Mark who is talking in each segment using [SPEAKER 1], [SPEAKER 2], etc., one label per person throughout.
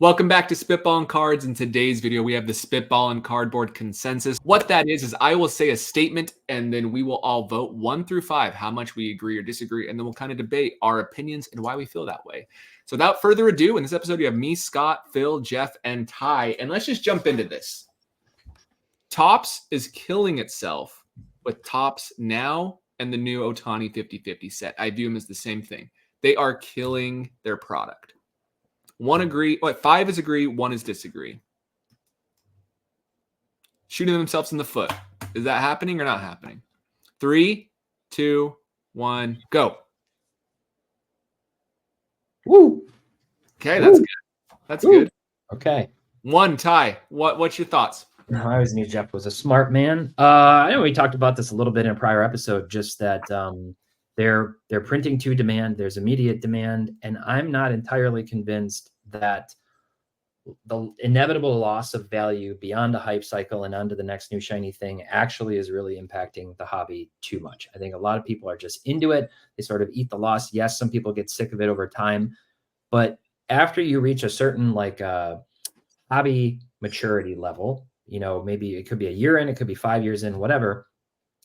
[SPEAKER 1] Welcome back to Spitballin Cards. In today's video, we have the Spitballin Cardboard Consensus. What that is I will say a statement, and then we will all vote 1 through 5 how much we agree or disagree, and then we'll kind of debate our opinions and why we feel that way. So without further ado, in this episode, you have me, Scott, Phil, Jeff, and Ty, and let's just jump into this. Topps is killing itself with Topps now and the new Ohtani 50-50 set. I view them as the same thing. They are killing their product. 5 is agree, 1 is disagree. Shooting themselves in the foot. Is that happening or not happening? 3, 2, 1, go.
[SPEAKER 2] Woo.
[SPEAKER 1] Okay, that's good. That's good.
[SPEAKER 2] Okay.
[SPEAKER 1] 1, Ty. What's your thoughts?
[SPEAKER 2] I always knew Jeff was a smart man. I know we talked about this a little bit in a prior episode, just that they're printing to demand. There's immediate demand, and I'm not entirely convinced that the inevitable loss of value beyond a hype cycle and onto the next new shiny thing actually is really impacting the hobby too much. I think a lot of people are just into it. They sort of eat the loss. Yes, some people get sick of it over time, but after you reach a certain hobby maturity level, maybe it could be a year in, it could be 5 years in, whatever,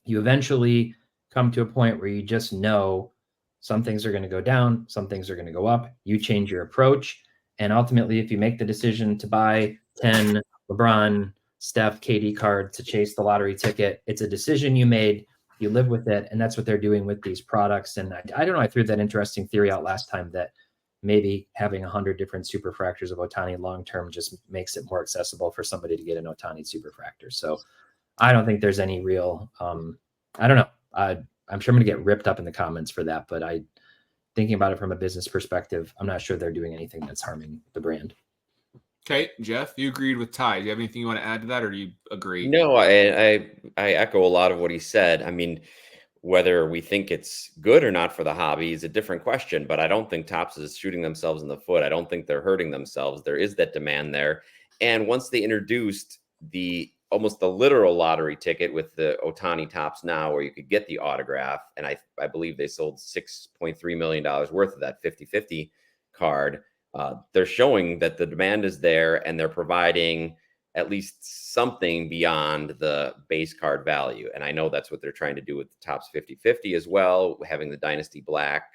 [SPEAKER 2] you eventually come to a point where you just know some things are going to go down, some things are going to go up. You change your approach. And ultimately, if you make the decision to buy 10 LeBron, Steph, KD cards to chase the lottery ticket, it's a decision you made. You live with it. And that's what they're doing with these products. And I don't know, I threw that interesting theory out last time that maybe having 100 different superfractors of Ohtani long-term just makes it more accessible for somebody to get an Ohtani superfractor. So I don't think there's any real, I don't know. I'm sure I'm going to get ripped up in the comments for that, but thinking about it from a business perspective, I'm not sure they're doing anything that's harming the brand.
[SPEAKER 1] Okay, Jeff, you agreed with Ty. Do you have anything you want to add to that, or do you agree?
[SPEAKER 3] No, I echo a lot of what he said. I mean, whether we think it's good or not for the hobby is a different question, but I don't think Topps is shooting themselves in the foot. I don't think they're hurting themselves. There is that demand there. And once they introduced almost the literal lottery ticket with the Ohtani Topps Now, where you could get the autograph, and I believe they sold $6.3 million worth of that 50-50 card. They're showing that the demand is there, and they're providing at least something beyond the base card value. And I know that's what they're trying to do with the Topps 50-50 as well, having the Dynasty Black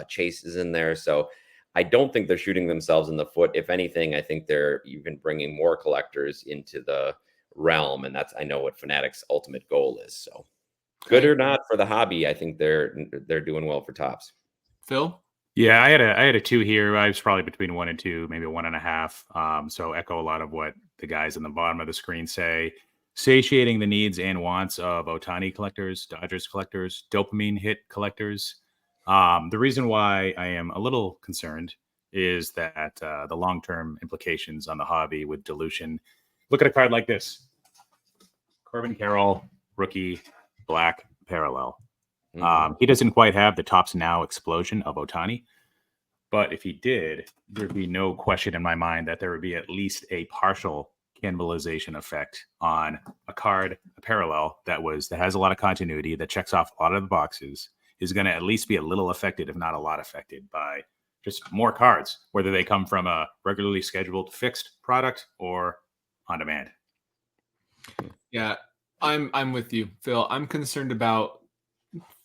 [SPEAKER 3] chases in there. So I don't think they're shooting themselves in the foot. If anything, I think they're even bringing more collectors into the realm, and I know what Fanatic's ultimate goal is. So good or not for the hobby, I think they're doing well for Topps.
[SPEAKER 1] Phil?
[SPEAKER 4] Yeah, I had a 2 here. I was probably between 1 and 2, maybe 1.5. So echo a lot of what the guys in the bottom of the screen say. Satiating the needs and wants of Ohtani collectors, Dodgers collectors, dopamine hit collectors. The reason why I am a little concerned is that the long-term implications on the hobby with dilution. Look at a card like this. Corbin Carroll, rookie, black, parallel. He doesn't quite have the Topps Now explosion of Ohtani, but if he did, there'd be no question in my mind that there would be at least a partial cannibalization effect on a card, a parallel that has a lot of continuity, that checks off a lot of the boxes, is going to at least be a little affected, if not a lot affected, by just more cards, whether they come from a regularly scheduled fixed product or on demand.
[SPEAKER 1] Yeah, I'm with you, Phil. I'm concerned about,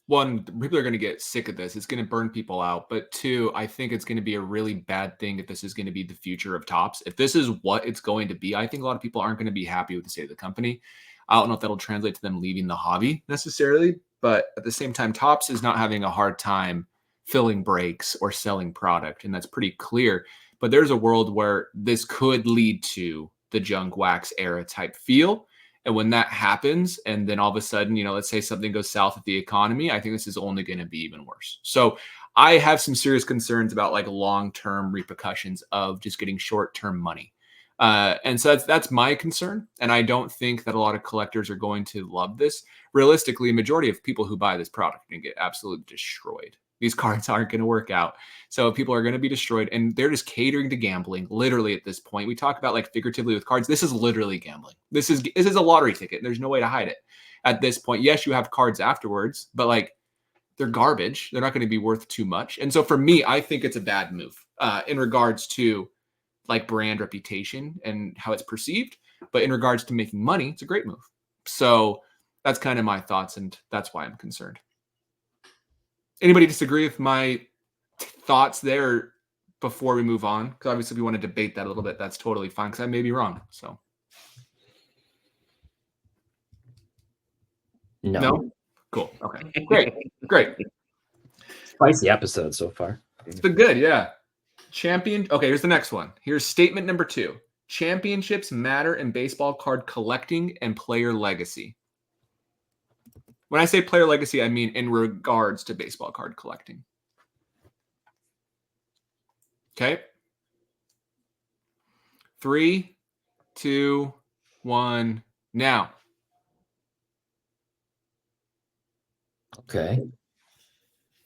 [SPEAKER 1] 1, people are going to get sick of this. It's going to burn people out. But 2, I think it's going to be a really bad thing if this is going to be the future of Topps. If this is what it's going to be, I think a lot of people aren't going to be happy with the state of the company. I don't know if that'll translate to them leaving the hobby necessarily. But at the same time, Topps is not having a hard time filling breaks or selling product. And that's pretty clear. But there's a world where this could lead to the junk wax era type feel. And when that happens, and then all of a sudden, let's say something goes south with the economy, I think this is only going to be even worse. So I have some serious concerns about long-term repercussions of just getting short-term money. And so that's my concern. And I don't think that a lot of collectors are going to love this. Realistically, a majority of people who buy this product are going to get absolutely destroyed. These cards aren't going to work out. So people are going to be destroyed, and they're just catering to gambling. Literally at this point, we talk about figuratively with cards. This is literally gambling. This is a lottery ticket. There's no way to hide it at this point. Yes, you have cards afterwards, but they're garbage. They're not going to be worth too much. And so for me, I think it's a bad move in regards to like brand reputation and how it's perceived. But in regards to making money, it's a great move. So that's kind of my thoughts, and that's why I'm concerned. Anybody disagree with my thoughts there before we move on? Because obviously we want to debate that a little bit. That's totally fine, because I may be wrong. So no? Cool. Okay. Great.
[SPEAKER 2] Spicy episode so far.
[SPEAKER 1] It's been good, yeah. Okay, here's the next one. Here's statement number 2. Championships matter in baseball card collecting and player legacy. When I say player legacy, I mean in regards to baseball card collecting. Okay. 3, 2, 1, now.
[SPEAKER 2] Okay.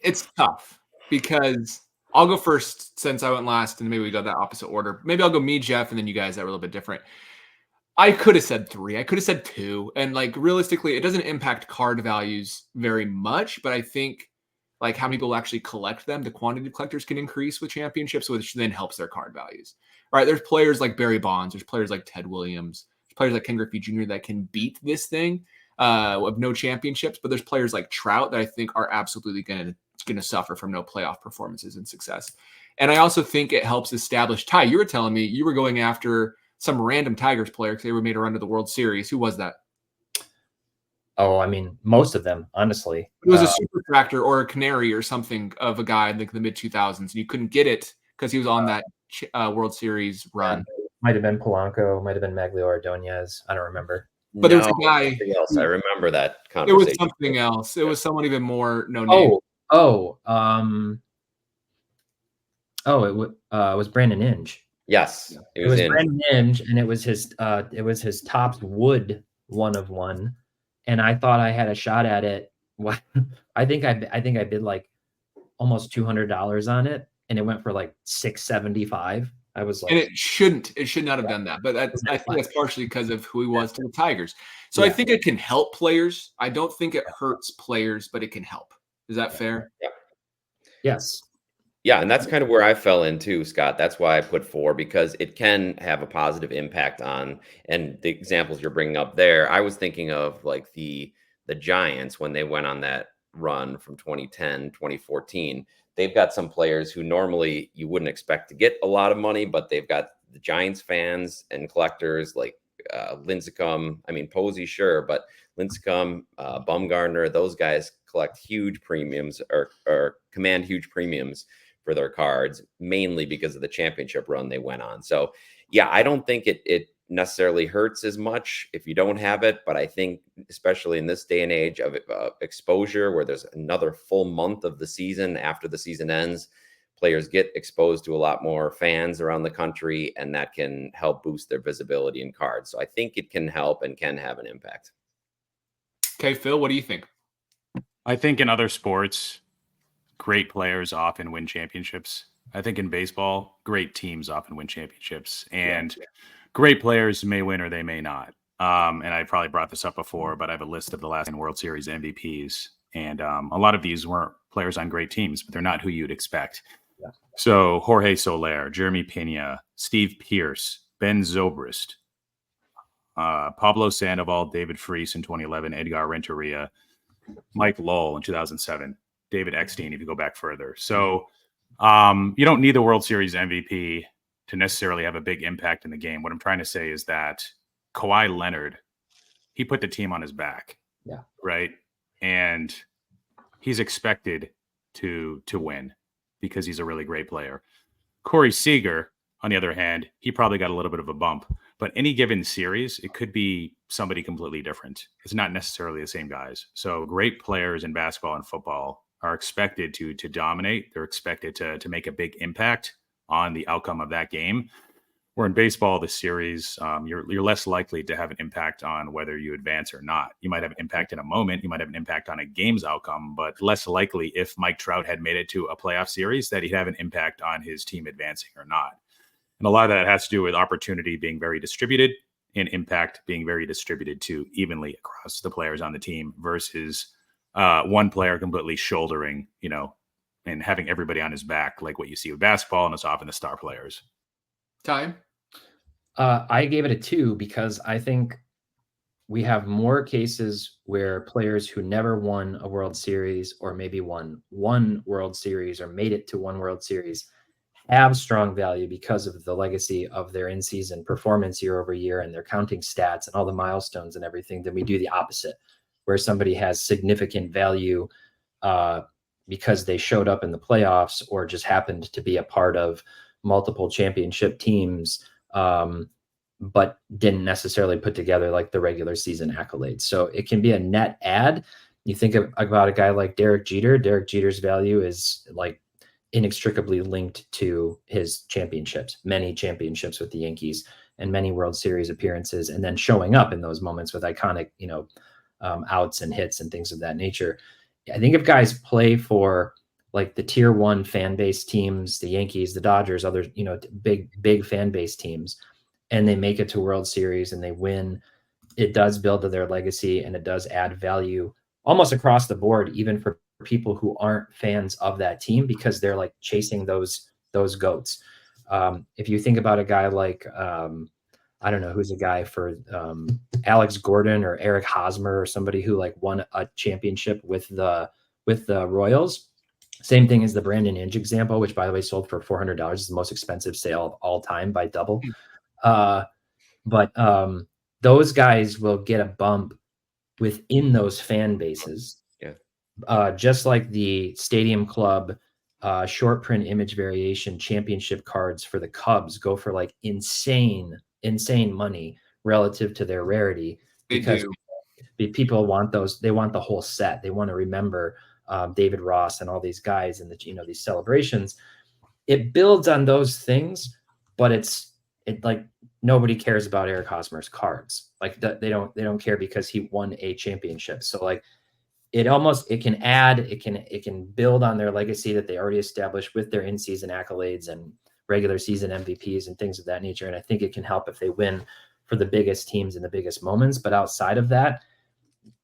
[SPEAKER 1] It's tough because I'll go first since I went last, and maybe we go that opposite order. Maybe I'll go me, Jeff, and then you guys that were a little bit different. I could have said 3. I could have said 2. And like realistically, it doesn't impact card values very much, but I think like how many people actually collect them, the quantity of collectors can increase with championships, which then helps their card values. All right. There's players like Barry Bonds, there's players like Ted Williams, there's players like Ken Griffey Jr. that can beat this thing of no championships, but there's players like Trout that I think are absolutely going to suffer from no playoff performances and success. And I also think it helps establish. Ty, you were telling me you were going after some random Tigers player because they were made a run to the World Series. Who was that?
[SPEAKER 2] Oh, I mean, most of them, honestly.
[SPEAKER 1] It was a super tractor or a canary or something of a guy in like the mid 2000s, and you couldn't get it because he was on that World Series run.
[SPEAKER 2] Might have been Polanco, might have been Maglio Ordonez. I don't remember.
[SPEAKER 1] But there was a guy.
[SPEAKER 3] Else. I remember that conversation.
[SPEAKER 1] It was something else. It was someone even more no name.
[SPEAKER 2] It was Brandon Inge.
[SPEAKER 3] Yes,
[SPEAKER 2] it was Brandon Inge, and it was his Topps Wood 1/1, and I thought I had a shot at it. I think I bid like almost $200 on it, and it went for like $675. I was like,
[SPEAKER 1] and it should not have done that, but I think that's partially because of who he was to the Tigers. So I think it can help players. I don't think it hurts players, but it can help. Is that fair?
[SPEAKER 3] Yeah.
[SPEAKER 2] Yes.
[SPEAKER 3] Yeah, and that's kind of where I fell into, Scott. That's why I put 4, because it can have a positive impact on, and the examples you're bringing up there, I was thinking of like the Giants when they went on that run from 2010, 2014. They've got some players who normally you wouldn't expect to get a lot of money, but they've got the Giants fans and collectors like Lincecum. I mean, Posey, sure, but Lincecum, Bumgarner, those guys collect huge premiums or command huge premiums for their cards, mainly because of the championship run they went on. So, yeah, I don't think it necessarily hurts as much if you don't have it, but I think especially in this day and age of exposure, where there's another full month of the season after the season ends, players get exposed to a lot more fans around the country, and that can help boost their visibility in cards. So I think it can help and can have an impact.
[SPEAKER 1] Okay, Phil, what do you think?
[SPEAKER 4] I think in other sports, great players often win championships. I think in baseball, great teams often win championships, and great players may win or they may not. And I probably brought this up before, but I have a list of the last 10 World Series MVPs, and a lot of these weren't players on great teams, but they're not who you'd expect.
[SPEAKER 2] Yeah.
[SPEAKER 4] So Jorge Soler, Jeremy Pena, Steve Pearce, Ben Zobrist, Pablo Sandoval, David Freese in 2011, Edgar Renteria, Mike Lowell in 2007, David Eckstein, if you go back further. So you don't need the World Series MVP to necessarily have a big impact in the game. What I'm trying to say is that Kawhi Leonard, he put the team on his back.
[SPEAKER 2] Yeah.
[SPEAKER 4] Right. And he's expected to win because he's a really great player. Corey Seager, on the other hand, he probably got a little bit of a bump, but any given series, it could be somebody completely different. It's not necessarily the same guys. So great players in basketball and football are expected to dominate. They're expected to make a big impact on the outcome of that game. Where in baseball, the series, you're less likely to have an impact on whether you advance or not. You might have an impact in a moment. You might have an impact on a game's outcome, but less likely if Mike Trout had made it to a playoff series that he'd have an impact on his team advancing or not. And a lot of that has to do with opportunity being very distributed and impact being very distributed too evenly across the players on the team versus one player completely shouldering, and having everybody on his back, like what you see with basketball, and it's often the star players.
[SPEAKER 1] Ty?
[SPEAKER 2] I gave it a 2 because I think we have more cases where players who never won a World Series or maybe won one World Series or made it to one World Series have strong value because of the legacy of their in-season performance year over year and their counting stats and all the milestones and everything. Then we do the opposite, where somebody has significant value because they showed up in the playoffs or just happened to be a part of multiple championship teams, but didn't necessarily put together like the regular season accolades. So it can be a net add. You think about a guy like Derek Jeter. Derek Jeter's value is like inextricably linked to his championships, many championships with the Yankees and many World Series appearances, and then showing up in those moments with iconic, outs and hits and things of that nature. I think if guys play for like the tier 1 fan base teams, the Yankees, the Dodgers, other, big fan base teams, and they make it to World Series and they win, it does build to their legacy and it does add value almost across the board, even for people who aren't fans of that team, because they're like chasing those goats. If you think about a guy like, I don't know, who's a guy for Alex Gordon or Eric Hosmer or somebody who like won a championship with the Royals. Same thing as the Brandon Inge example, which by the way sold for $400. Is the most expensive sale of all time by double. But those guys will get a bump within those fan bases. Yeah. Just like the Stadium Club short print image variation championship cards for the Cubs go for like insane money relative to their rarity, because people want those. They want the whole set. They want to remember David Ross and all these guys and these celebrations. It builds on those things, but it like nobody cares about Eric Hosmer's cards. Like they don't care because he won a championship. So like it can build on their legacy that they already established with their in-season accolades and regular season MVPs and things of that nature. And I think it can help if they win for the biggest teams in the biggest moments. But outside of that,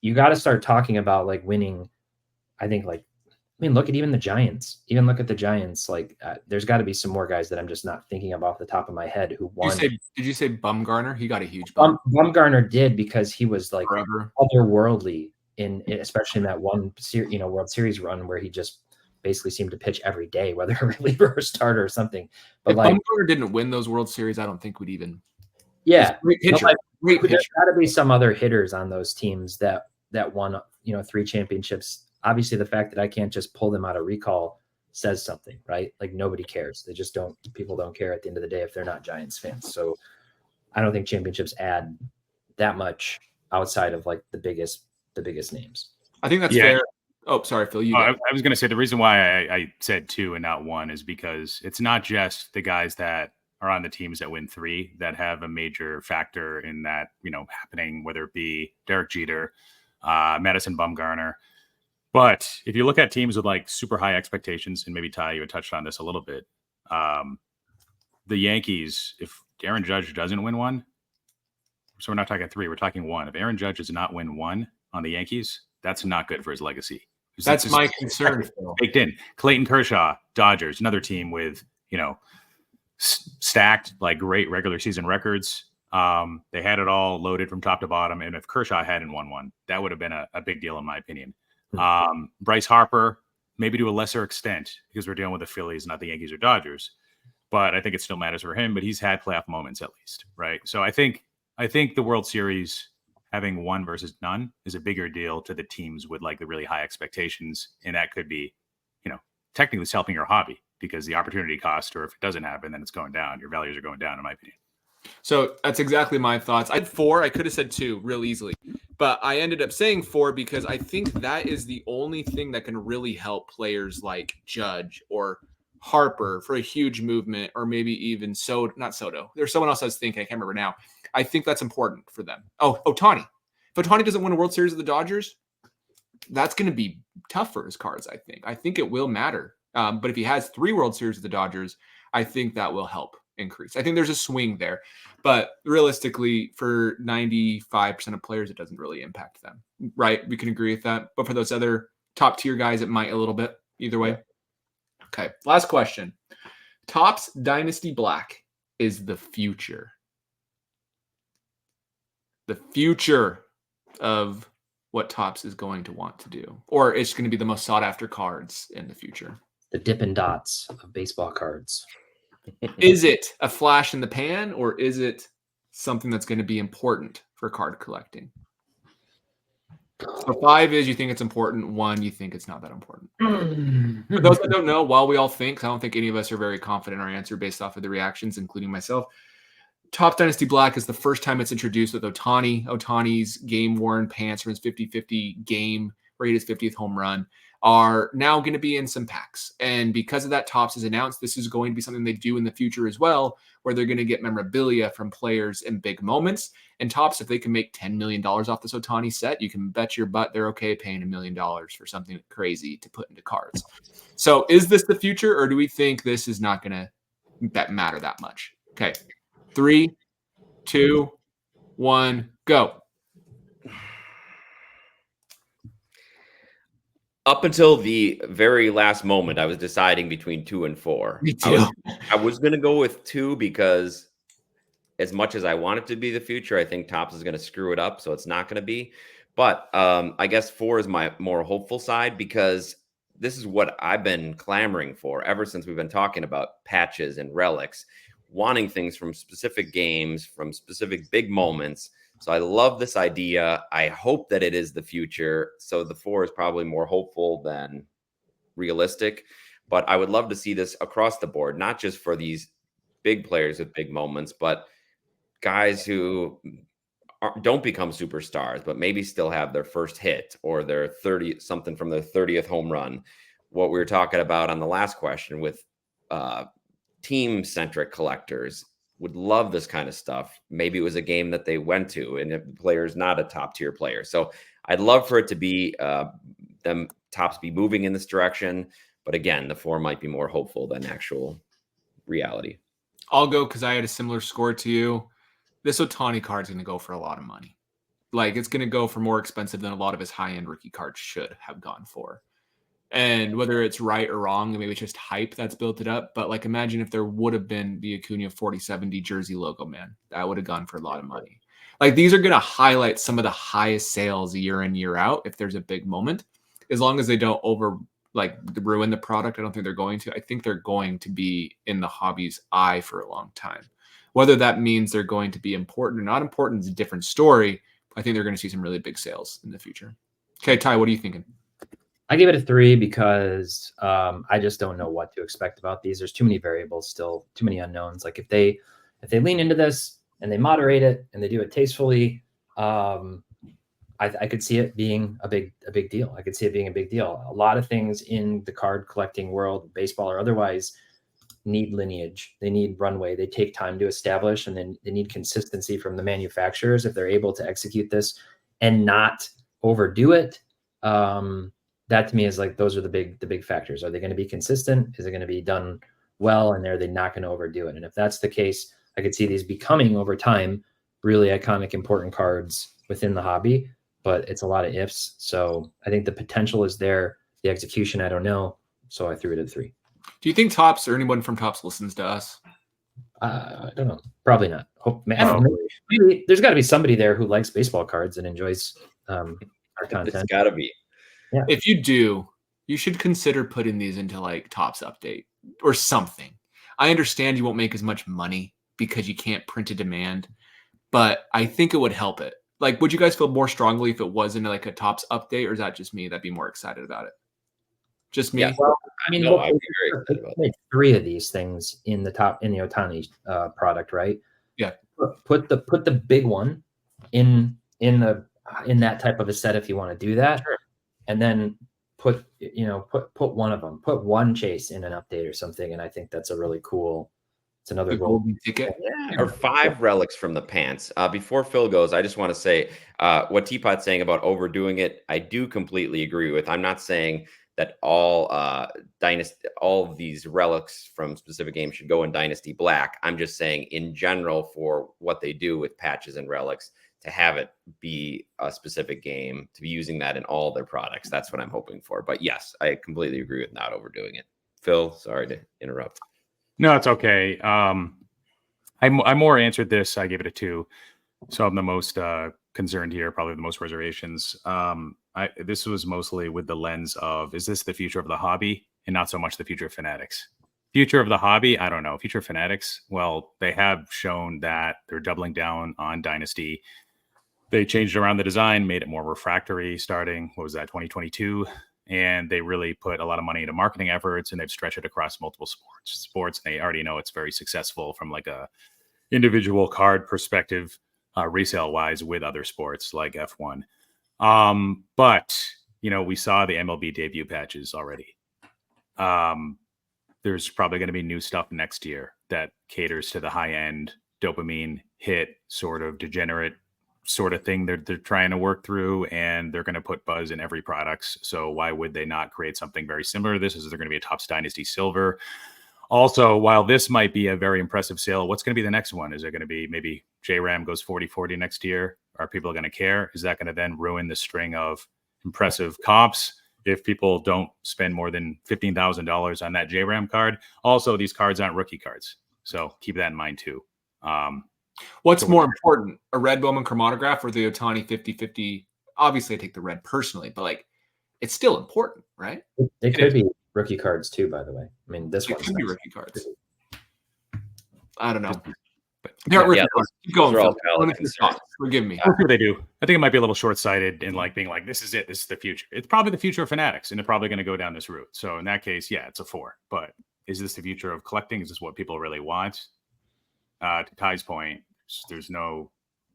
[SPEAKER 2] you got to start talking about like winning. I think look at even the Giants. Even look at the Giants. Like there's got to be some more guys that I'm just not thinking of off the top of my head who won.
[SPEAKER 1] Did you say Bumgarner? He got a huge bump.
[SPEAKER 2] Bumgarner did, because he was like
[SPEAKER 1] Forever.
[SPEAKER 2] otherworldly especially in that one World Series run where he just basically seemed to pitch every day, whether a reliever or starter or something. But
[SPEAKER 1] if Bumgarner didn't win those World Series, I don't think we'd even.
[SPEAKER 2] Yeah,
[SPEAKER 1] great pitcher. Great pitcher.
[SPEAKER 2] There's got to be some other hitters on those teams that won 3 championships. Obviously, the fact that I can't just pull them out of recall says something, right? Like nobody cares. They just don't. People don't care at the end of the day if they're not Giants fans. So I don't think championships add that much outside of like the biggest names.
[SPEAKER 1] I think that's fair. Oh, sorry, Phil.
[SPEAKER 4] I was going to say the reason why I said 2 and not 1 is because it's not just the guys that are on the teams that win 3 that have a major factor in that, happening, whether it be Derek Jeter, Madison Bumgarner. But if you look at teams with like super high expectations, and maybe Ty, you had touched on this a little bit, the Yankees, if Aaron Judge doesn't win 1, so we're not talking 3, we're talking 1. If Aaron Judge does not win 1 on the Yankees, that's not good for his legacy.
[SPEAKER 1] That's my concern.
[SPEAKER 4] Baked in. Clayton Kershaw, Dodgers, another team with, stacked like great regular season records. They had it all loaded from top to bottom. And if Kershaw hadn't won 1, that would have been a big deal in my opinion. Bryce Harper, maybe to a lesser extent, because we're dealing with the Phillies, not the Yankees or Dodgers. But I think it still matters for him. But he's had playoff moments at least, right? So I think the World Series having 1 versus none is a bigger deal to the teams with like the really high expectations. And that could be, technically it's helping your hobby, because the opportunity cost, or if it doesn't happen, then it's going down. Your values are going down, in my opinion.
[SPEAKER 1] So that's exactly my thoughts. I had 4. I could have said 2 real easily, but I ended up saying 4 because I think that is the only thing that can really help players like Judge or Harper for a huge movement, or maybe even not Soto. There's someone else I was thinking. I can't remember now. I think that's important for them. Oh, Ohtani. If Ohtani doesn't win a World Series with the Dodgers, that's going to be tough for his cards, I think. I think it will matter. But if he has 3 World Series with the Dodgers, I think that will help increase. I think there's a swing there. But realistically, for 95% of players, it doesn't really impact them, right? We can agree with that. But for those other top tier guys, it might a little bit either way. Okay, last question. Topps Dynasty Black is the future. The future of what Topps is going to want to do, or it's going to be the most sought after cards in the future.
[SPEAKER 2] The Dippin' Dots of baseball cards.
[SPEAKER 1] Is it a flash in the pan, or is it something that's going to be important for card collecting? So 5 is you think it's important. 1, you think it's not that important. For those that don't know, while we all think, I don't think any of us are very confident in our answer based off of the reactions, including myself. Topps Dynasty Black is the first time it's introduced with Ohtani. Ohtani's game-worn pants from his 50-50 game, where he hit his 50th home run, are now going to be in some packs. And because of that, Topps has announced this is going to be something they do in the future as well, where they're going to get memorabilia from players in big moments. And Topps, if they can make $10 million off this Ohtani set, you can bet your butt they're okay paying $1 million for something crazy to put into cards. So is this the future, or do we think this is not going to matter that much? Okay. 3, 2, 1, go.
[SPEAKER 3] Up until the very last moment, I was deciding between 2 and 4.
[SPEAKER 1] Me too.
[SPEAKER 3] I was going to go with 2 because as much as I want it to be the future, I think Topps is going to screw it up, so it's not going to be. But I guess 4 is my more hopeful side, because this is what I've been clamoring for ever since we've been talking about patches and relics, wanting things from specific games, from specific big moments. So I love this idea. I hope that it is the future. So the 4 is probably more hopeful than realistic, but I would love to see this across the board, not just for these big players with big moments, but guys who don't become superstars, but maybe still have their first hit or their 30 something from their 30th home run. What we were talking about on the last question with team centric collectors would love this kind of stuff. Maybe it was a game that they went to and the player is not a top tier player. So I'd love for it to be them Topps be moving in this direction. But again, the 4 might be more hopeful than actual reality.
[SPEAKER 1] I'll go because I had a similar score to you. This Ohtani card is going to go for a lot of money. Like, it's going to go for more expensive than a lot of his high-end rookie cards should have gone for. And whether it's right or wrong, maybe it's just hype that's built it up. But like, imagine if there would have been the Acuna 4070 jersey logo, man, that would have gone for a lot of money. Like, these are going to highlight some of the highest sales year in, year out. If there's a big moment, as long as they don't ruin the product. I don't think they're going to. I think they're going to be in the hobby's eye for a long time. Whether that means they're going to be important or not important is a different story. I think they're going to see some really big sales in the future. Okay, Ty, what are you thinking?
[SPEAKER 2] I give it a 3 because I just don't know what to expect about these. There's too many variables still, too many unknowns. Like if they lean into this and they moderate it and they do it tastefully, I could see it being a big deal. I could see it being a big deal. A lot of things in the card collecting world, baseball or otherwise, need lineage. They need runway. They take time to establish, and then they need consistency from the manufacturers. If they're able to execute this and not overdo it, that to me is like, those are the big factors. Are they going to be consistent? Is it going to be done well? And are they not going to overdo it? And if that's the case, I could see these becoming over time really iconic, important cards within the hobby, but it's a lot of ifs. So I think the potential is there. The execution, I don't know. So I threw it at 3.
[SPEAKER 1] Do you think Topps or anyone from Topps listens to us?
[SPEAKER 2] I don't know. Probably not. Maybe there's got to be somebody there who likes baseball cards and enjoys our content.
[SPEAKER 3] It's got to be.
[SPEAKER 2] Yeah.
[SPEAKER 1] If you do, you should consider putting these into like Topps Update or something. I understand you won't make as much money because you can't print a demand, but I think it would help it. Like, would you guys feel more strongly if it was into like a Topps Update, or is that just me that'd be more excited about it? Just me?
[SPEAKER 3] Yeah.
[SPEAKER 2] Well, I mean,
[SPEAKER 3] No, I'd be very excited about
[SPEAKER 2] made 3 of these things in the Ohtani product, right?
[SPEAKER 1] Yeah.
[SPEAKER 2] Put the big one in that type of a set if you want to do that.
[SPEAKER 3] Sure.
[SPEAKER 2] And then put one of them, put one chase in an update or something. And I think that's a really cool. It's another
[SPEAKER 1] golden ticket.
[SPEAKER 3] Yeah, or 5 relics from the pants. Before Phil goes, I just want to say what Teapot's saying about overdoing it, I do completely agree with. I'm not saying that all of these relics from specific games should go in Dynasty Black. I'm just saying in general for what they do with patches and relics, to have it be a specific game, to be using that in all their products. That's what I'm hoping for. But yes, I completely agree with not overdoing it. Phil, sorry to interrupt.
[SPEAKER 4] No, it's okay. I more answered this. I gave it a 2. So I'm the most concerned here, probably the most reservations. This was mostly with the lens of, is this the future of the hobby and not so much the future of Fanatics? Future of the hobby, I don't know. Future of Fanatics, well, they have shown that they're doubling down on Dynasty. They changed around the design, made it more refractory starting, what was that, 2022? And they really put a lot of money into marketing efforts, and they've stretched it across multiple sports. And they already know it's very successful from like a individual card perspective, resale wise, with other sports like F1. But we saw the MLB debut patches already. There's probably going to be new stuff next year that caters to the high end dopamine hit sort of degenerate sort of thing they're trying to work through, and they're going to put buzz in every product. So why would they not create something very similar to this? Is there going to be a Topps Dynasty Silver? Also, while this might be a very impressive sale, what's going to be the next one? Is it going to be maybe JRAM goes 40-40 next year? Are people going to care? Is that going to then ruin the string of impressive comps if people don't spend more than $15,000 on that JRAM card? Also, these cards aren't rookie cards, so keep that in mind too.
[SPEAKER 1] What's more important, a red Bowman chromatograph or the Ohtani 50-50? Obviously, I take the red personally, but like, it's still important, right?
[SPEAKER 2] It could be rookie cards too, by the way. I mean, this one
[SPEAKER 1] could be rookie cards. I don't know.
[SPEAKER 3] Yeah,
[SPEAKER 1] Keep going.
[SPEAKER 3] Phil.
[SPEAKER 1] Forgive me.
[SPEAKER 4] I'm sure they do. I think it might be a little short-sighted in like being like, this is it. This is the future. It's probably the future of Fanatics, and they're probably going to go down this route. So in that case, yeah, it's a 4. But is this the future of collecting? Is this what people really want? To Ty's point, there's no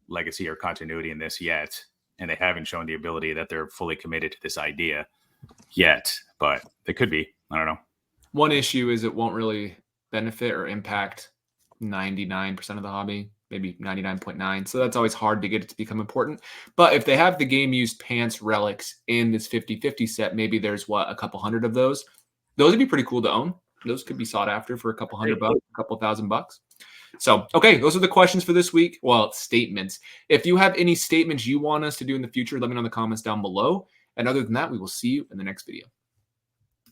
[SPEAKER 4] legacy or continuity in this yet, and they haven't shown the ability that they're fully committed to this idea yet, but they could be. I don't know.
[SPEAKER 1] One issue is it won't really benefit or impact 99% of the hobby, maybe 99.9. So that's always hard to get it to become important. But if they have the game used pants relics in this 50-50 set, maybe there's a couple hundred of those. Those would be pretty cool to own. Those could be sought after for a couple $100, a couple $1,000. So, okay, those are the questions for this week. Well, statements. If you have any statements you want us to do in the future, let me know in the comments down below. And other than that, we will see you in the next video.